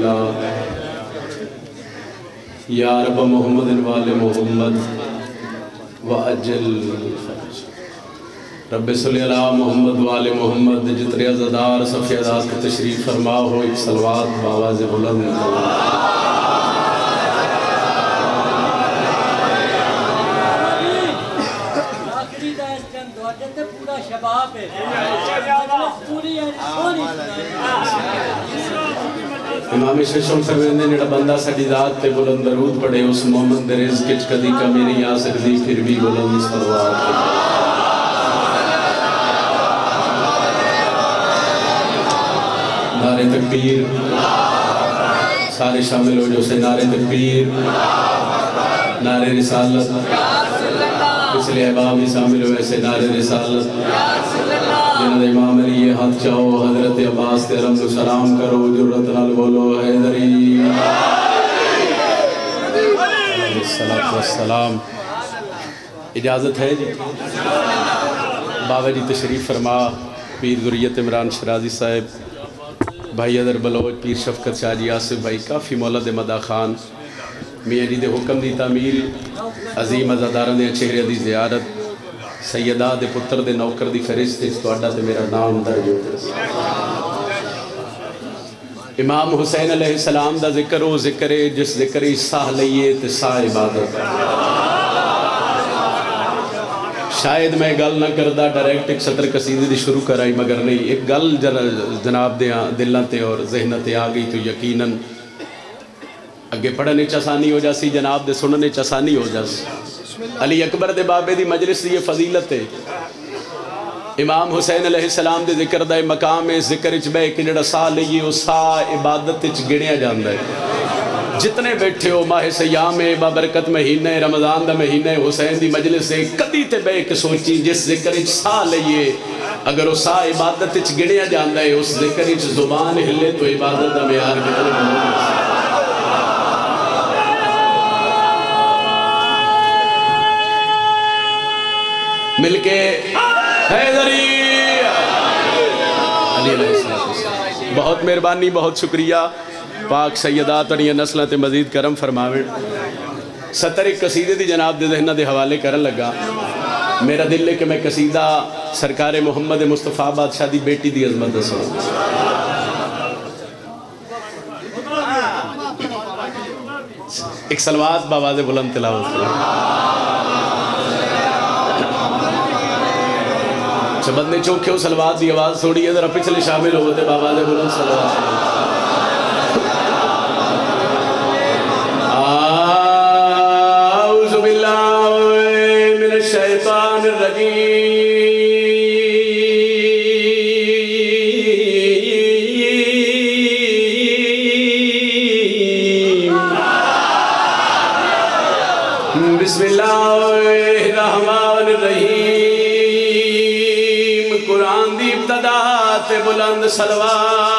اللہ یا رب محمد وآل محمد وعجل فرج رب صلی اللہ محمد وآل محمد جتنے عزادار صفی عزاد کے تشریف فرما ہو ایک صلوات باواز بلند امام ششم فرمیندے نڑا بندہ ساڑی ذات تے بلند درود پڑے اس محمد دے رزق کچھ کدی کمی نہیں آ سکتی پھر بھی بلند صلوات نعرہ تکبیر سارے شامل ہو جو سے نعرہ تکبیر نعرہ رسالت پچھلے احباب بھی شامل ہوئے سے نعرہ رسالت جنہاں امام علی یہ حد چاہو حضرت عباس تے رمض و سلام کرو جرت نال بولو حیدری علیہ السلام اجازت ہے جی بابا جی تشریف فرما پیر ذریت عمران شرازی صاحب بھائی ادر بلوچ پیر شفقت شاہ جی آصف بھائی کافی مولد مدہ خان میاں جی دے حکم دی تعمیل عظیم عزاداران دے چہرے دی زیارت سیدہ دے پتر دے نوکر دی فرشت اس تو اڈا تے میرا نام درج ہوتا امام حسین علیہ السلام دا ذکر ہو ذکر ہے جس ذکر ساہ لئیے تے ساہ عبادت شاید میں گل نہ کردہ ڈائریکٹ ایک سطر قصیدے دی شروع کرائی مگر نہیں ایک گل جناب دے دلانتے اور ذہنتے آگئی تو یقیناً اگے پڑھنے چسانی ہو جاسی جناب دے سننے چسانی ہو جاسی علی اکبر دے بابے دی مجلس دی یہ فضیلت ہے امام حسین علیہ السلام دے ذکر دے مقام ذکر اچ بے کہ جڑا سا لئیے وہ سا عبادت اچ گڑیا جاندہ ہے جتنے بیٹھے ہو ماہ سیام بابرکت مہینہ رمضان دا مہینہ حسین دی مجلس سے کدی تے بے کہ سوچی جس ذکر اچ سا لئیے اگر وہ سا عبادت اچ گڑیا جاندہ ہے اس ذکر اچ زبان ہلے تو عبادت دا معیار کتنے بنو مل کے حیدری علی علیہ السلام بہت مہربانی بہت شکریہ پاک سیدات اور یہ نسلیں تے مزید کرم فرماویں ستر ایک قصیدے دی جناب دے ذہنہ دے حوالے کرن لگا میرا دل ہے کہ میں قصیدہ سرکار محمد مصطفیٰ بادشاہ دی بیٹی دی عظمت دسوں ایک صلوات باواز بلند تلاوت کریں شبت نے چوکھے ہو صلوات دی آواز تھوڑی ہے ذرا پچھلے شامل ہوتے بابا دے بلند صلوات اعوذ باللہ من الشیطان الرجیم بسم اللہ الرحمن الرحیم قرآن دی ابتداء تے بلند صلوات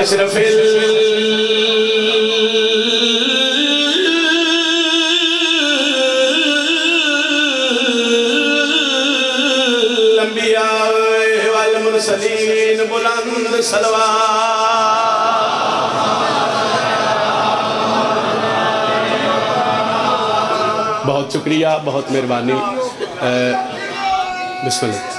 اشرف الانبیاء والمرسلین بلند صلوات بہت شکریہ بہت مہربانی بسم اللہ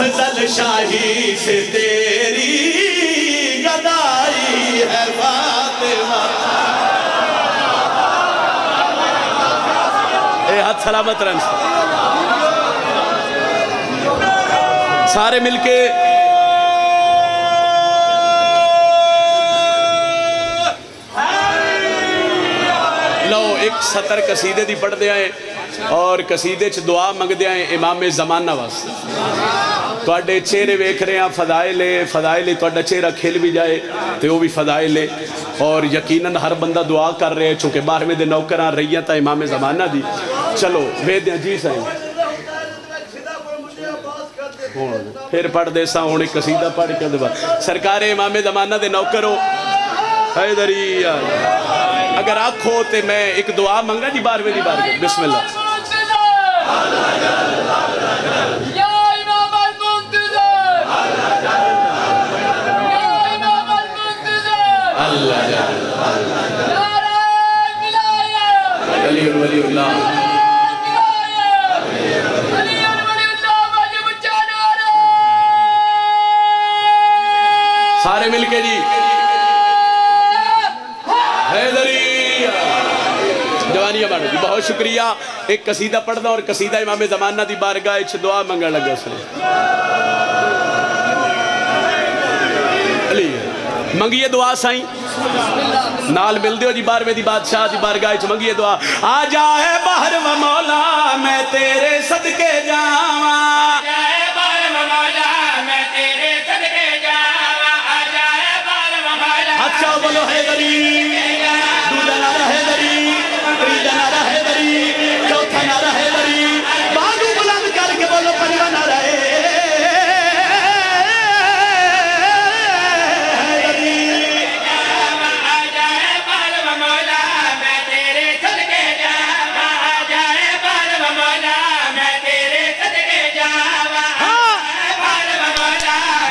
افضل شاہی سے تیری گدائی ہے فاطمہ. اے ہاتھ سلامت رہن سارے مل کے لو ایک سطر قصیدے دی پڑھ دے آئے اور قصیدے چ دعا منگ دے آئے امام زمانہ واسطے. تواڈے چہرے ویکھ رہے ہیں فضائل تواڈا چہرہ کھل بھی جائے تو وہ بھی فضائل ہے. اور یقیناً ہر بندہ دعا کر رہے ہیں چونکہ 12ویں دے نوکراں رہیاں تا امام زمانہ دی. چلو ویدیاں جی سائیں پھر پڑھ دے سا ہونے قصیدہ پڑھ کے دبا سرکار امام زمانہ دے نوکر ہو حیدری. اگر آنکھو تے میں ایک دعا منگا جی 12ویں دی بارگاہ. بسم اللہ. ولی اللہ سارے مل کے جی حیدری جوانیہ بانو جی بہت شکریہ. ایک قصیدہ پڑھ دا اور قصیدہ امام زمانہ دی بارگاہ اچھ دعا منگا لگا سنے علی منگیے دعا سائیں نال مل دیو جی 12ویں دی بادشاہ دی بارگاہ اچھ منگیے دعا. آ جائے بحر و مولا میں تیرے صدقے جاواں. آ جائے بحر و مولا میں تیرے صدقے جاواں. آ جائے بحر و مولا اچھا بولو حیدری دوسرا نعرہ حیدری تیسرا نعرہ حیدری چوتھا نعرہ حیدری بازو بلند کر کے بولو پنجواں نعرہ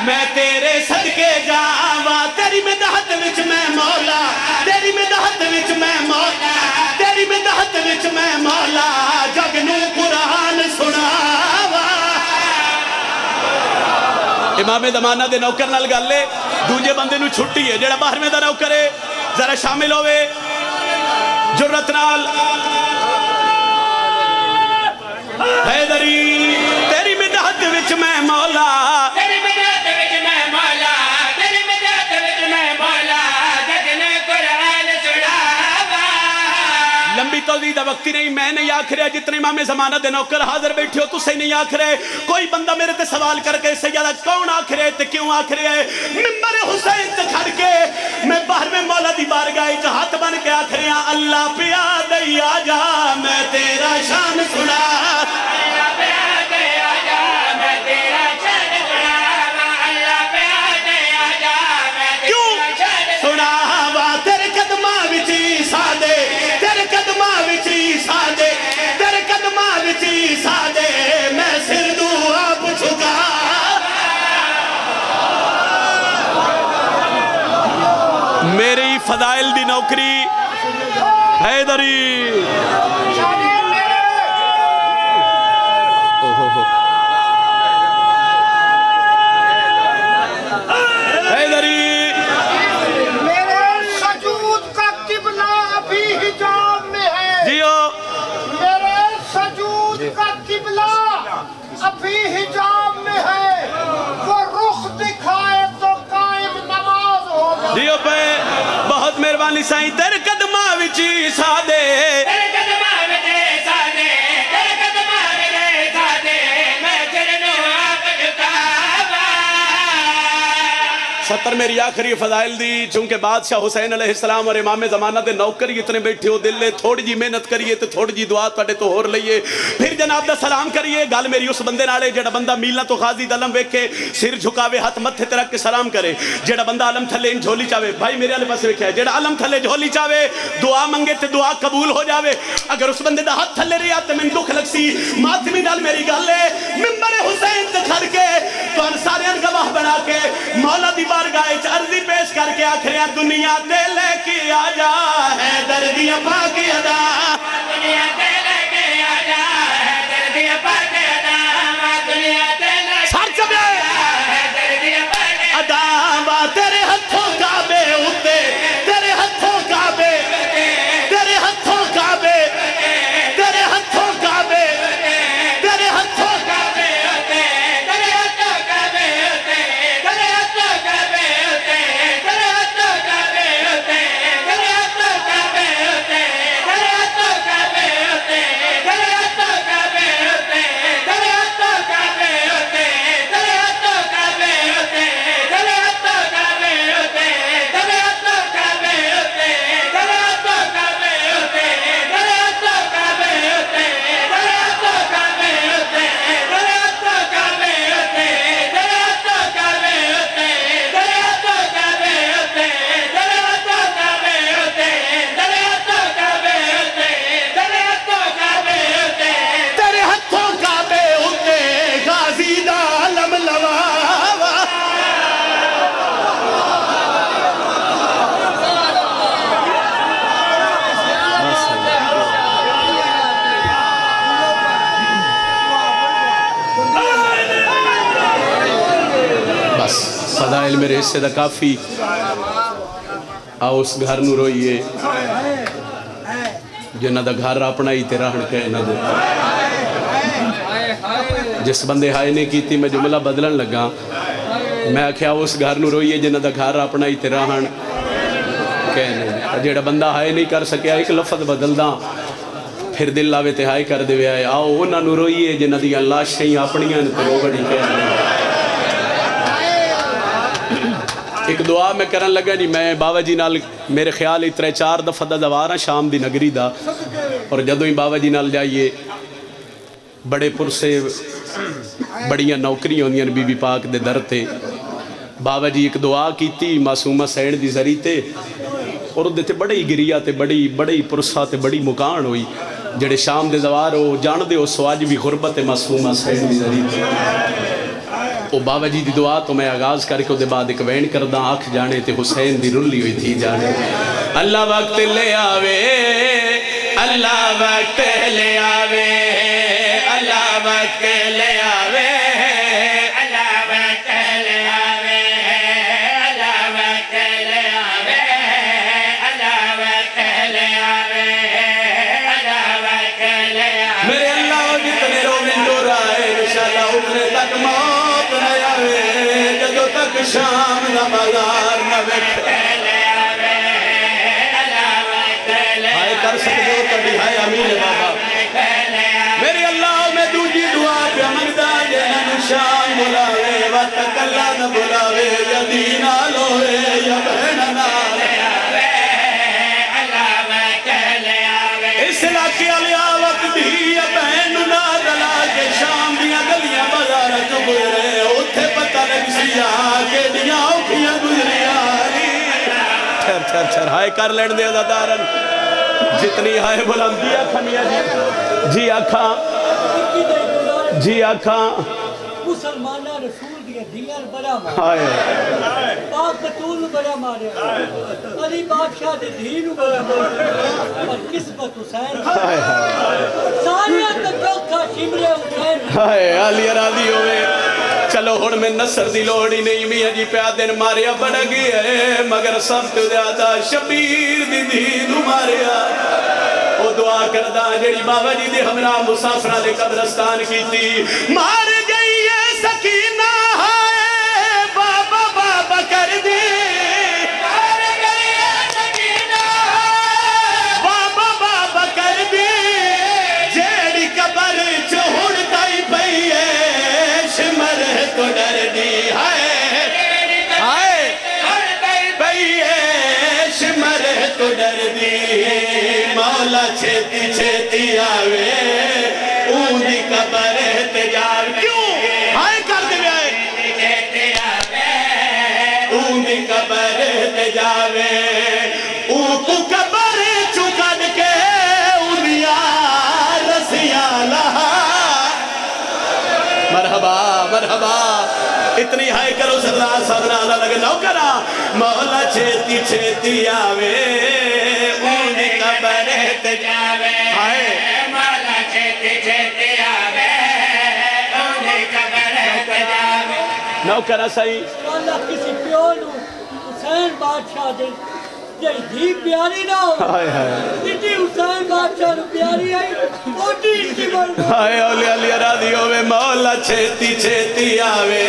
میں تیرے صدقے جاواں. تیری مدحت وچ میں مولا تیری مدحت وچ میں مولا تیری مدحت وچ میں مولا جگ نو قرآن سناواں. امام زمانہ دے نوکر نال گل لے دوجے بندے نو چھٹی ہے جڑا 12ویں دا نوکر ہے ذرا شامل ہوئے جرت نال. حیدری تیری مدحت وچ میں مولا لمبی توضیح دا وقتی نہیں. میں نہیں آکھ رہے جتنے امام زمانہ دے نوکر حاضر بیٹھے ہو تو سے نہیں آکھ رہے. کوئی بندہ میرے تے سوال کر کے سیدہ کون آکھ رہے تے کیوں آکھ رہے. ممبر حسین تے کھڑ کے میں 12ویں مولا دی بارگاہ وچ ہاتھ بن کے آکھ رہے ہیں اللہ پیا دئی آ جا میں تیرا شان سنا. اللہ پیا دئی آ جا میں تیرا شان سنا. اللہ پیا دئی آ جا میں تیرا شان سنا. تیرے قدماں وچ سادے تیرے قدماں وچ سادے تیرے قدماں وچ سادے میں سر دو آپ چھکا. میری فضائل دی نوکری حیدری حیدری میرے سجود کا قبلہ ابھی حجاب میں ہے. جیو میرے سجود کا قبلہ ابھی حجاب میں ہے. وہ رخ دکھائے تو قائم نماز ہوگا. جیو پہ بہت مہربانی سائیں. تیرے قدماں وچ سادے تیرے قدماں وچ سادے تیرے قدماں وچ سادے میں چرنوں آپ جھکاواں. ستر میری آخری فضائل دی چونکہ بادشاہ حسین علیہ السلام اور امام زمانہ دے نوکر اتنے بیٹھے ہو دل لے تھوڑی جی محنت کریے تو تھوڑی جی دعا تواڈے تو ہور لئیے. پھر جناب دا سلام کریے. گل میری اس بندے نالے جڑا بندہ میلاں تو غازی دلم ویکھے سر جھکاوے ہاتھ متھے تے رکھ کے سلام کرے. جڑا بندہ علم تھلے ان جھولی چاہے بھائی میرے والے پاس ویکھیا جڑا علم تھلے جھولی چاہے دعا منگے تے دعا قبول ہو جاوے. اگر اس بندے دا ہاتھ تھلے رہیا تے میں دکھ لگ سی ماتمی نال میری گل ہے ممبر حسین تے کھڑ کے تو سارے گواہ بنا کے مولا دی بارگاہ وچ عرضی پیش کر کے آخریاں دنیا تے لے کے آ جا حیدر دی پاک ادا. دنیا تے لے کے آ جا حیدر دی پاک ادا. دنیا تے لے سر چبے فضائل میرے حصے دا کافی آؤ اس گھر نو روئیے جنہ دا گھر اپنا ہی تیرا ہن کے نہ دے جس بندے ہائے نے کیتی میں جملہ بدلن لگا میں آکھیا اس گھر نو روئیے جنہ دا گھر اپنا ہی تیرا ہن کہنے جیڑا بندہ ہائے نہیں کر سکیا ایک لفظ بدل دا پھر دل لاوے تے ہائے کر دے وے آئے آؤ انہاں نو روئیے جنہ دی اللہ شہی اپنیاں تے رو بڑی کہنے ایک دعا میں کرن لگا جی میں بابا جی نال میرے خیال ہی 3-4 دفعہ دا دوارا شام دی نگری دا اور جدوں ہی بابا جی نال جائیے بڑے پرسے بڑیاں نوکری ہوندیاں بی بی پاک دے در تے بابا جی ایک دعا کیتی معصومہ سین دی ذری تے اور دیتے بڑے ہی گریا تے بڑے ہی پرسا تے بڑی مکان ہوئی جڑے شام دے دوار ہو جان دے ہو سواج بھی غربت معصومہ سین دی ذری تے او بابا جی دی دعا تو میں آغاز کر کے دے بعد ایک وین کردہ آنکھ جانے تے حسین دی رلی ہوئی تھی جانے اللہ وقت لے آوے اللہ وقت لے آوے اللہ وقت لے آوے اللہ وقت لے آوے اللہ وقت لے آوے اللہ وقت لے آوے اللہ وقت لے آوے میرے اللہ جتنے رومن دو رائے انشاءاللہ اتنے تک موت نہ آوے جدو تک شام نہ بازار نہ بیٹھے ہائے کر سکتے ہو کبھی ہائے امین بابا میری اللہ میں دوجی دعا پہ منگدہ جنن شام بلاوے وقت اللہ نہ بلاوے یا دینا لوے یا بہننا اس علاقے علیہ وقت بھی یا بہننا دلا کے شام دیا گلیاں بازار چبرے اتھے پتہ لگ سیا کہ دیا اوکھیاں گزریاں ٹھر ہائے کر لڑ دے دارن جتنی ہائے بلندی آکھا میاں جی آکھا جی آکھا مسلمانہ رسول دیا دیار بڑا مارے پاک بطول بڑا مارے علی بادشاہ دے دین بڑا مارے اور قسمت حسین ساریاں تک چوکھا شمرے حسین ہائے علی راضی ہوئے چلو ہن میں نصر دی لوڑی نہیں میاں جی پہ دن ماریا بڑھ گیا ہے مگر سب تو زیادہ شبیر دی دین ماریا او دعا کردہ جڑی بابا جی دے ہمراہ مسافرہ دے قبرستان کی تھی مار گئی ہے سکینہ ہائے بابا بابا کر دی مار گئی ہے سکینہ بابا بابا کر دی جیڑی قبر چہڑ تائی پئی ہے شمر تو ڈر دی ہائے ہائے پئی ہے شمر تو ڈر دی مولا چھتی چھتی آوے اون دی قبر احتجاب کیوں ہائے کر دے آئے اون دی قبر احتجابے اون کو قبر چکڑ کے اونیا رسیاں لہا مرحبا مرحبا اتنی ہائے کرو صلی اللہ صدر اللہ لگے نوکرہ مولا چھتی چھتی آوے اون دی قبر احتجابے مولا چھتی چھتی آوے اون دی قبر احتجابے نوکرہ صحیح اللہ کسی پیونو حسین بادشاہ دے یہ دھی پیاری نہ ہو جتنی حسین بادشاہ نو پیاری آئی اوٹی اس کی مرد ہائے اولیاء علی راضی ہوئے مولا چھتی چھتی آوے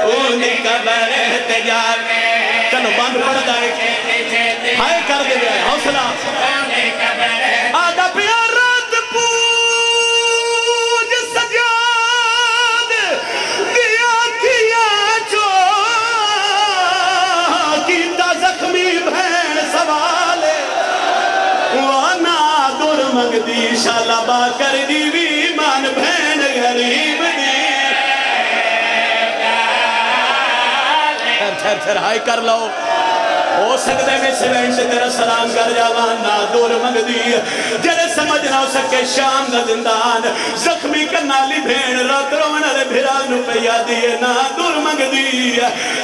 اون دی قبر احتجابے چلو بند پڑھ دائے ہائے کر دے گئے حوصلہ آدھا پیارات پوج سجاد دیا کیا چو کیتا زخمی بھین سوالے وانا دور مگ دی شالا با کر دی ویمان بھین غریب دی تھر ہائی کر لو ہو سکتے میں سوینٹ تیرا سلام کر جاوانا دور مگ دی جڑے سمجھ نہ ہو سکے شام دا زندان زخمی کنالی بھین رات رونا لے بھرانو پیا دیئے نا دور مگ دی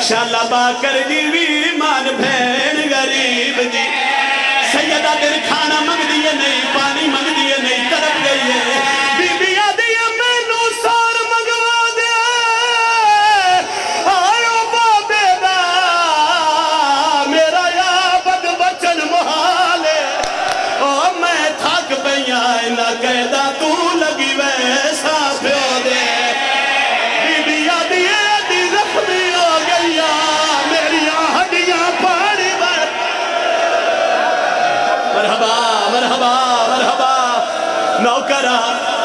شالا با کر دی ویمان بھین غریب دی سیدہ دل کھانا مگ دیئے نہیں پانی مگ دیئے نہیں طرف گئی ہے بی بی آدھیے میں نو سار مگوا دے آئیو باب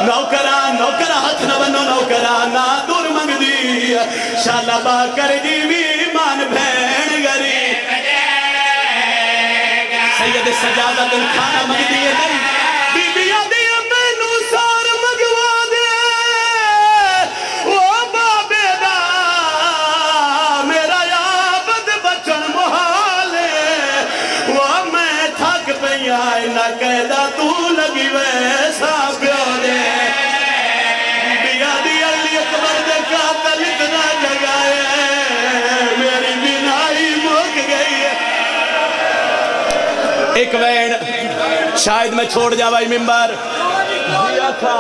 نوکرہ ہاتھ نہ بنو نوکرہ نہ دور منگ دی شالا با کر جیوی مان بھین گری سید سجادہ دن کھانا منگ دیئے نہیں بی بی آدھی مینو سار مگوا دے وہ بابے دا میرا یابد بچن محالے وہ میں تھک پہ آئے نہ قیدہ تو لگی ویسا پیو دے بی آدھی علی اکبر دے قاتل اتنا جگائے میری بینائی موک گئی ہے ایک وین شاید میں چھوڑ جاوائی ممبر دیا تھا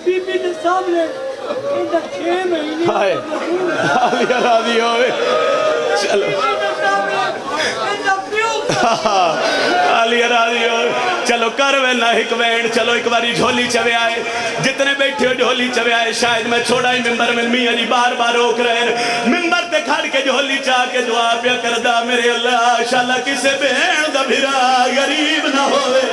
بی بی دے سامنے اندر 6 مہینے ہائے آلیا راضی ہوئے چلو آلیا راضی ہوئے چلو کروے نہ ایک وین چلو ایک باری جھولی چوے آئے جتنے بیٹھے ہو جھولی چوے آئے شاید میں چھوڑا ہی ممبر میں میاں جی بار بار روک رہے ہیں ممبر تے کھڑ کے جھولی چاہ کے دعا پیا کردہ میرے اللہ شاءاللہ کسے بہن دا بھرا غریب نہ ہوئے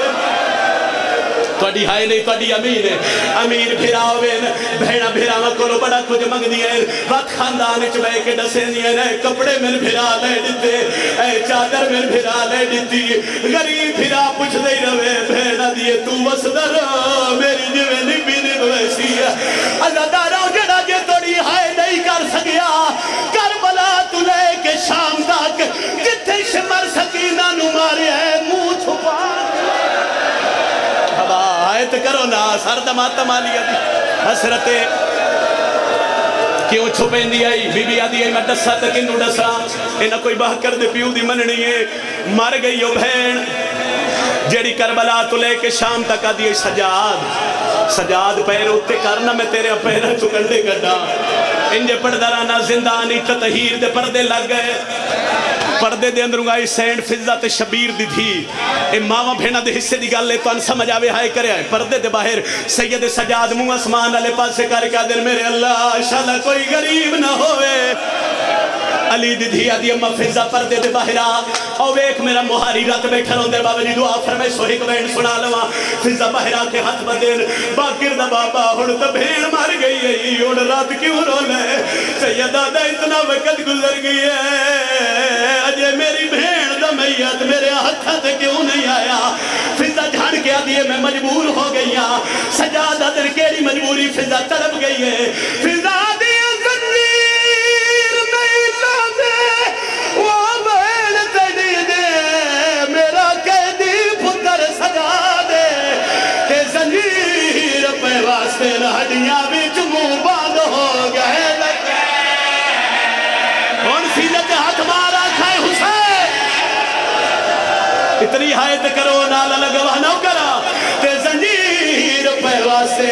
توڑی ہائے نہیں توڑی امین ہے امین بھیرا ہوئے بہنا بھیرا مکرو بڑا کچھ منگ دیئے وقت خاندان چبے کے ڈسے دیئے کپڑے میں بھیرا لے دیتے اے چادر میں بھیرا لے دیتی غریب بھیرا پوچھ دے روے بہنا دیئے تو وصدر میری جوے نہیں بینے ویسی اللہ داروں جڑا جے توڑی ہائے نہیں کر سکیا کربلا تو لے کے شام تک جتھے شمر سکینہ نمارے ہے منہ چھپا آیت کرو نا سر دمات مالی آدھی حسرتے کیوں چھپیں دی آئی بی بی آدھی میں ڈسا تک انہوں ڈسا انہا کوئی باہ کر دے پیو دی مننی ہے مر گئی ہو بہن جیڑی کربلا تو لے کے شام تک آدھی سجاد پیر ہوتے کرنا میں تیرے پیرہ چکندے گڑا انجے پردرانا زندانی تطہیر دے پردے لگ گئے پردے دے اندروں گائی سینڈ فضت شبیر دی تھی اے ماما بھینا دے حصے دی گالے تو ان سمجھ آوے ہائے کرے آئے پردے دے باہر سید سجاد منہ اسمان علی پاس سے کر کے دن میرے اللہ شاءاللہ کوئی غریب نہ ہوئے علی دی دھی آدھی اممہ فضہ پردے دے باہر او ایک میرا مہاری رات بیٹھا رہوں دے بابا جی دعا فرمائے سوہی کو بین سنا لوا فضہ باہر کے ہاتھ بدین باکر دا بابا ہون تا بھین مار گئی ہے ہون رات کیوں رو لے سیدہ دا اتنا وقت گزر گئی ہے اجے میری بھین دا میت میرے ہاتھا تے کیوں نہیں آیا فضہ جھان کے آدھیے میں مجبور ہو گئی ہاں سجادہ در کیڑی مجبوری فضہ تڑپ گئی ہے فضہ آدھیے زنجیر نہیں لا دے وہ بہن تڑی دے میرا قیدی پتر سجا دے کہ زنجیر پہ واسطے ہڈیاں بھی چمو باندھ ہو گئے لگے ان سیدت ہاتھ مارا کھائے حسین اتنی حایت کرو نالا لگوا نو کرا تے زنجیر پہ واسطے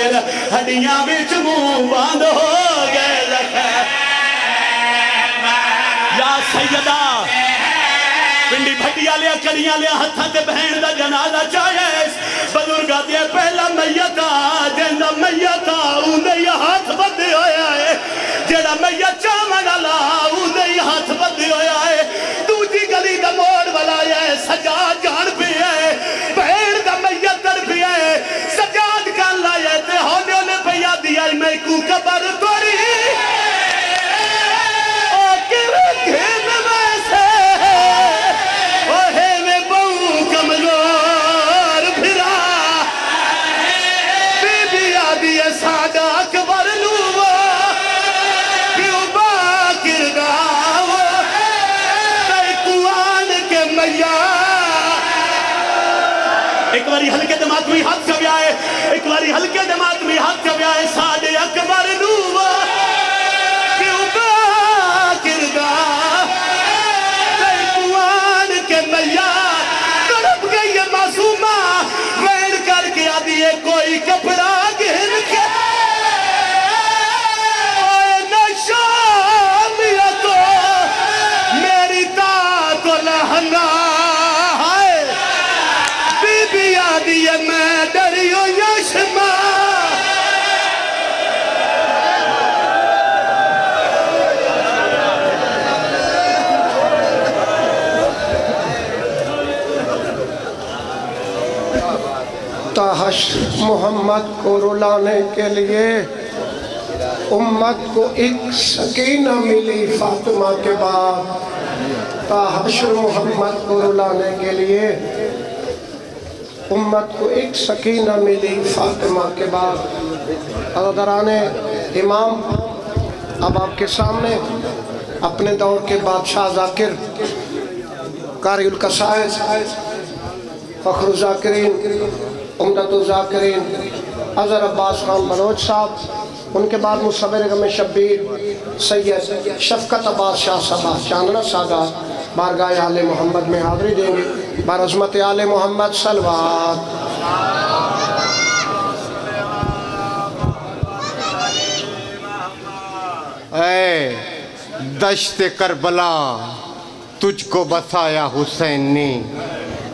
ہڈیاں بھی چمو باندھ ہو گئے لگے یا سیدہ پنڈی بھٹیا لیا کڑیاں لیا ہتھا تے بہن دا جنازہ چاہے بزرگا دیا پہلا میتا جنہ میتا اوندے یہ ہاتھ بدے ہویا ہے جڑا میت چاہمن اللہ اوندے یہ ہاتھ بدے ہویا ہے دوجی گلی دا موڑ والا ہے سجاد جان پہ ہے بہن دا میت در پہ ہے سجاد کان لائے تے ہونے نے پہیا دیا میں کو قبر توڑی ایک باری ہلکے دماغ میں ہاتھ کبھی آئے ایک باری ہلکے دماغ میں ہاتھ کبھی آئے ساڑے اکبر نوہ کیوں باکر گاہ تیکوان کے میا تڑپ گئی ہے معصومہ وین کر کے آدھی ہے کوئی کپڑا گھن کے اوہ نشامیہ تو میری تا تو لہنگا میں ڈر حشر محمد کو رلانے کے لیے امت کو ایک سکینہ ملی فاطمہ کے بعد، تا حشر محمد کو رلانے کے لیے امت کو ایک سکینہ ملی فاطمہ کے بعد۔ عزیزان امام، اب آپ کے سامنے اپنے دور کے بادشاہ ذاکر، قاری القصائد، فخر الذاکرین، عمدۃ الذاکرین اظہر عباس خان بلوچ صاحب، ان کے بعد مصور غم شبیر سید شفقت عباس شاہ صاحب چاندنا سادات بارگاہ آل محمد میں حاضری دیں گے بعظمت آل محمد صلوات۔ اے دشت کربلا تجھ کو بسایا حسین نے،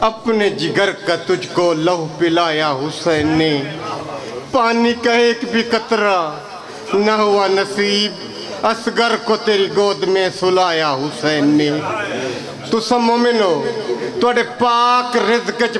اپنے جگر کا تجھ کو لہو پلایا حسین نے، پانی کا ایک بھی قطرہ نہ ہوا نصیب، اصغر کو تیری گود میں سلایا حسین نے۔ تو سب مومنو توڑے پاک رزق چ